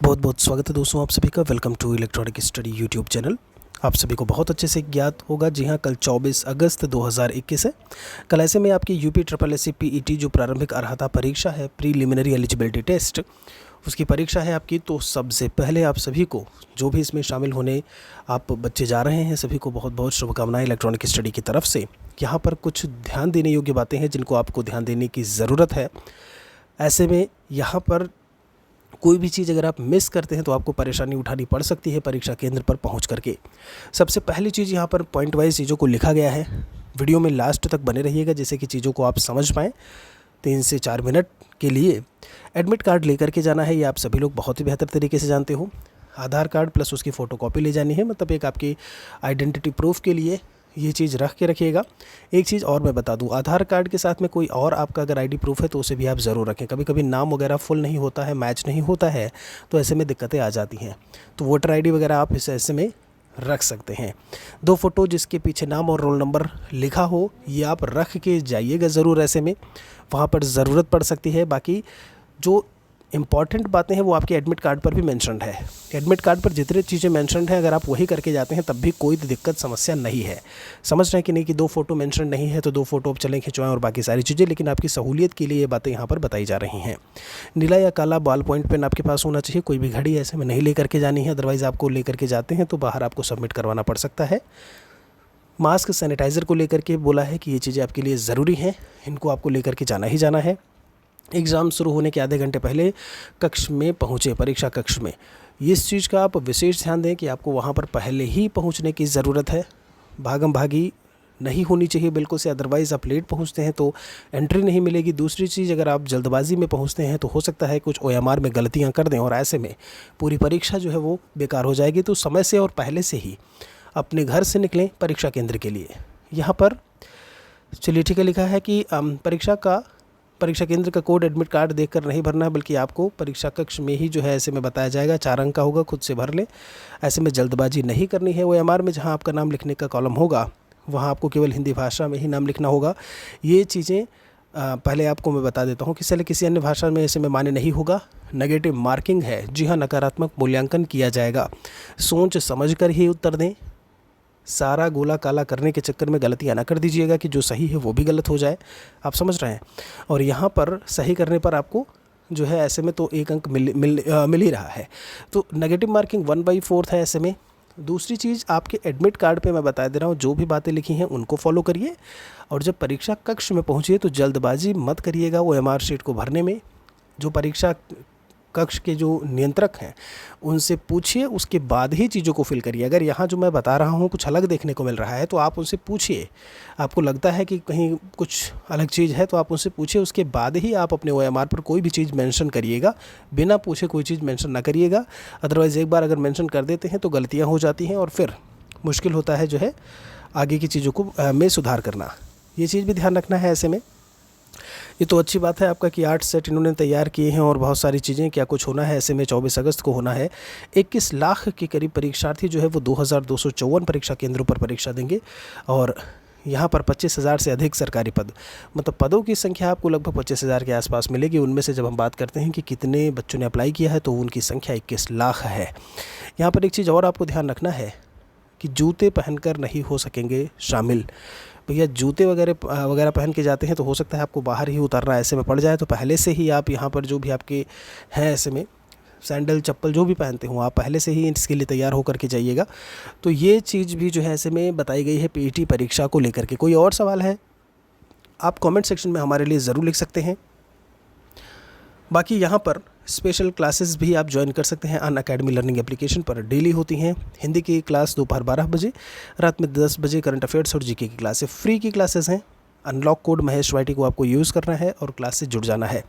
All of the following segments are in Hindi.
बहुत बहुत स्वागत है दोस्तों आप सभी का। Welcome to electronic study YouTube channel. आप सभी को बहुत अच्छे से ज्ञात होगा, जी हाँ, कल 24 अगस्त 2021 है। कल ऐसे में आपकी UP triple S C PET जो प्रारंभिक अर्हता परीक्षा है, प्रीलिमिनरी एलिजिबिलिटी टेस्ट, उसकी परीक्षा है आपकी। तो सबसे पहले आप सभी को, जो भी इसमें शामिल होने आप बच्चे जा रहे हैं, सभी को बहुत बहुत शुभकामनाएं इलेक्ट्रॉनिक स्टडी की तरफ से। यहाँ पर कुछ ध्यान देने योग्य बातें हैं जिनको आपको ध्यान देने की ज़रूरत है। ऐसे में यहाँ पर कोई भी चीज़ अगर आप मिस करते हैं तो आपको परेशानी उठानी पड़ सकती है परीक्षा केंद्र पर पहुंच करके। सबसे पहली चीज़, यहाँ पर पॉइंट वाइज चीज़ों को लिखा गया है। वीडियो में लास्ट तक बने रहिएगा जिससे कि चीज़ों को आप समझ पाएँ। 3 से 4 मिनट के लिए एडमिट कार्ड लेकर के जाना है, ये आप सभी लोग बहुत ही बेहतर तरीके से जानते हो। आधार कार्ड प्लस उसकी फ़ोटोकॉपी ले जानी है, मतलब एक आपकी आइडेंटिटी प्रूफ के लिए ये चीज़ रख के रखिएगा। एक चीज़ और मैं बता दूं, आधार कार्ड के साथ में कोई और आपका अगर आईडी प्रूफ है तो उसे भी आप ज़रूर रखें। कभी कभी नाम वगैरह फुल नहीं होता है, मैच नहीं होता है, तो ऐसे में दिक्कतें आ जाती हैं। तो वोटर आईडी वगैरह आप इस ऐसे में रख सकते हैं। 2 फ़ोटो जिसके पीछे नाम और रोल नंबर लिखा हो, ये आप रख के जाइएगा ज़रूर। ऐसे में वहाँ पर ज़रूरत पड़ सकती है। बाकी जो इम्पॉर्टेंट बातें हैं वो आपके एडमिट कार्ड पर भी मेंशन्ड है। एडमिट कार्ड पर जितनी चीज़ें मेंशन्ड हैं, अगर आप वही करके जाते हैं तब भी कोई दिक्कत समस्या नहीं है। समझ रहे हैं कि नहीं, कि 2 फ़ोटो मेंशन्ड नहीं है तो 2 फ़ोटो आप चलें खिंचवाएं और बाकी सारी चीज़ें, लेकिन आपकी सहूलियत के लिए ये बातें यहाँ पर बताई जा रही हैं। नीला या काला बॉल पॉइंट पेन आपके पास होना चाहिए। कोई भी घड़ी ऐसे में नहीं लेकर के जानी है, अदरवाइज़ आपको लेकर के जाते हैं तो बाहर आपको सबमिट करवाना पड़ सकता है। मास्क, सैनिटाइज़र को लेकर के बोला है कि ये चीज़ें आपके लिए ज़रूरी हैं, इनको आपको लेकर के जाना ही जाना है। एग्ज़ाम शुरू होने के आधे घंटे पहले कक्ष में पहुँचे, परीक्षा कक्ष में। इस चीज़ का आप विशेष ध्यान दें कि आपको वहाँ पर पहले ही पहुँचने की ज़रूरत है। भागम भागी नहीं होनी चाहिए बिल्कुल से, अदरवाइज़ आप लेट पहुँचते हैं तो एंट्री नहीं मिलेगी। दूसरी चीज़, अगर आप जल्दबाजी में पहुँचते हैं तो हो सकता है कुछ ओएमआर में गलतियाँ कर दें और ऐसे में पूरी परीक्षा जो है वो बेकार हो जाएगी। तो समय से और पहले से ही अपने घर से निकलें परीक्षा केंद्र के लिए। यहाँ पर चलिए ठीक है, लिखा है कि परीक्षा केंद्र का कोड एडमिट कार्ड देखकर नहीं भरना है, बल्कि आपको परीक्षा कक्ष में ही जो है ऐसे में बताया जाएगा। 4 अंक का होगा, खुद से भर लें। ऐसे में जल्दबाजी नहीं करनी है। ओएमआर में जहां आपका नाम लिखने का कॉलम होगा वहां आपको केवल हिंदी भाषा में ही नाम लिखना होगा। ये चीज़ें पहले आपको मैं बता देता हूँ कि चले किसी अन्य भाषा में ऐसे में मान्य नहीं होगा। नेगेटिव मार्किंग है, जी हाँ, नकारात्मक मूल्यांकन किया जाएगा। सोच समझ कर ही उत्तर दें। सारा गोला काला करने के चक्कर में गलतियाँ ना कर दीजिएगा कि जो सही है वो भी गलत हो जाए। आप समझ रहे हैं। और यहाँ पर सही करने पर आपको जो है ऐसे में तो 1 अंक मिल ही रहा है। तो नेगेटिव मार्किंग 1/4 है ऐसे में। दूसरी चीज़, आपके एडमिट कार्ड पे मैं बता दे रहा हूँ, जो भी बातें लिखी हैं उनको फॉलो करिए। और जब परीक्षा कक्ष में पहुँचिए तो जल्दबाजी मत करिएगा ओएमआर शीट को भरने में। जो परीक्षा कक्ष के जो नियंत्रक हैं उनसे पूछिए, उसके बाद ही चीज़ों को फिल करिए। अगर यहाँ जो मैं बता रहा हूँ कुछ अलग देखने को मिल रहा है तो आप उनसे पूछिए। आपको लगता है कि कहीं कुछ अलग चीज़ है तो आप उनसे पूछिए, उसके बाद ही आप अपने ओएमआर पर कोई भी चीज़ मेंशन करिएगा। बिना पूछे कोई चीज़ मेंशन ना करिएगा, अदरवाइज़ एक बार अगर मेंशन कर देते हैं तो गलतियाँ हो जाती हैं और फिर मुश्किल होता है जो है आगे की चीज़ों को में सुधार करना। ये चीज़ भी ध्यान रखना है ऐसे में। ये तो अच्छी बात है आपका कि 8 सेट इन्होंने तैयार किए हैं और बहुत सारी चीज़ें, क्या कुछ होना है ऐसे में 24 अगस्त को होना है। 21 लाख के करीब परीक्षार्थी जो है वो 2254 परीक्षा केंद्रों पर परीक्षा देंगे। और यहाँ पर 25,000 से अधिक सरकारी पद, मतलब पदों की संख्या आपको लगभग 25,000 के आसपास मिलेगी। उनमें से जब हम बात करते हैं कि कितने बच्चों ने अप्लाई किया है तो उनकी संख्या 21 लाख है। यहाँ पर एक चीज़ और आपको ध्यान रखना है कि जूते पहनकर नहीं हो सकेंगे शामिल। भैया जूते वगैरह पहन के जाते हैं तो हो सकता है आपको बाहर ही उतरना ऐसे में पड़ जाए। तो पहले से ही आप यहाँ पर जो भी आपके हैं ऐसे में सैंडल चप्पल जो भी पहनते हो आप पहले से ही इसके लिए तैयार होकर के जाइएगा। तो ये चीज़ भी जो है ऐसे में बताई गई है पीईटी परीक्षा को लेकर के। कोई और सवाल है आप कमेंट सेक्शन में हमारे लिए ज़रूर लिख सकते हैं। बाकी यहाँ पर स्पेशल क्लासेस भी आप ज्वाइन कर सकते हैं अनअकैडमी लर्निंग एप्लीकेशन पर। डेली होती हैं हिंदी की क्लास दोपहर 12 बजे, रात में 10 बजे करंट अफेयर्स और जीके की क्लासें फ्री की क्लासेस हैं। अनलॉक कोड महेश वाईटी को आपको यूज़ करना है और क्लास से जुड़ जाना है।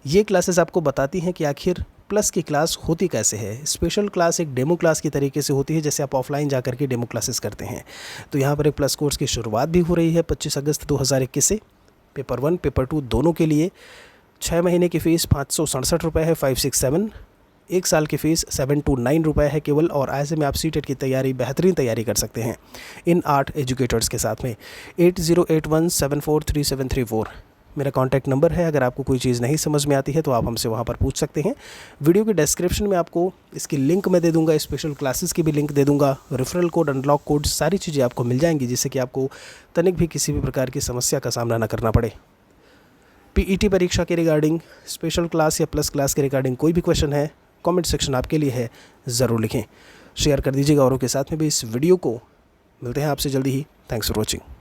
ये क्लासेस आपको बताती हैं कि आखिर प्लस की क्लास होती कैसे है। स्पेशल क्लास एक डेमो क्लास की तरीके से होती है, जैसे आप ऑफलाइन जा करके डेमो क्लासेस करते हैं। तो यहाँ पर एक प्लस कोर्स की शुरुआत भी हो रही है 25 अगस्त 2021 से। पेपर 1 पेपर 2 दोनों के लिए 6 महीने की फ़ीस 567 रुपये है, 567। 1 साल की फ़ीस 729 रुपये है केवल। और ऐसे में आप सीटेट की तैयारी, बेहतरीन तैयारी कर सकते हैं इन 8 एजुकेटर्स के साथ में। 8081743734 मेरा कॉन्टैक्ट नंबर है। अगर आपको कोई चीज़ नहीं समझ में आती है तो आप हमसे वहाँ पर पूछ सकते हैं। वीडियो के डिस्क्रिप्शन में आपको इसकी लिंक मैं दे दूँगा, स्पेशल क्लासेस की भी लिंक दे दूँगा, रेफरल कोड, अनलॉक कोड, सारी चीज़ें आपको मिल जाएंगी, जिससे कि आपको तनिक भी किसी भी प्रकार की समस्या का सामना न करना पड़े। पीईटी परीक्षा के रिगार्डिंग, स्पेशल क्लास या प्लस क्लास के रिगार्डिंग कोई भी क्वेश्चन है, कमेंट सेक्शन आपके लिए है, ज़रूर लिखें। शेयर कर दीजिएगा औरों के साथ में भी इस वीडियो को। मिलते हैं आपसे जल्दी ही। Thanks for watching.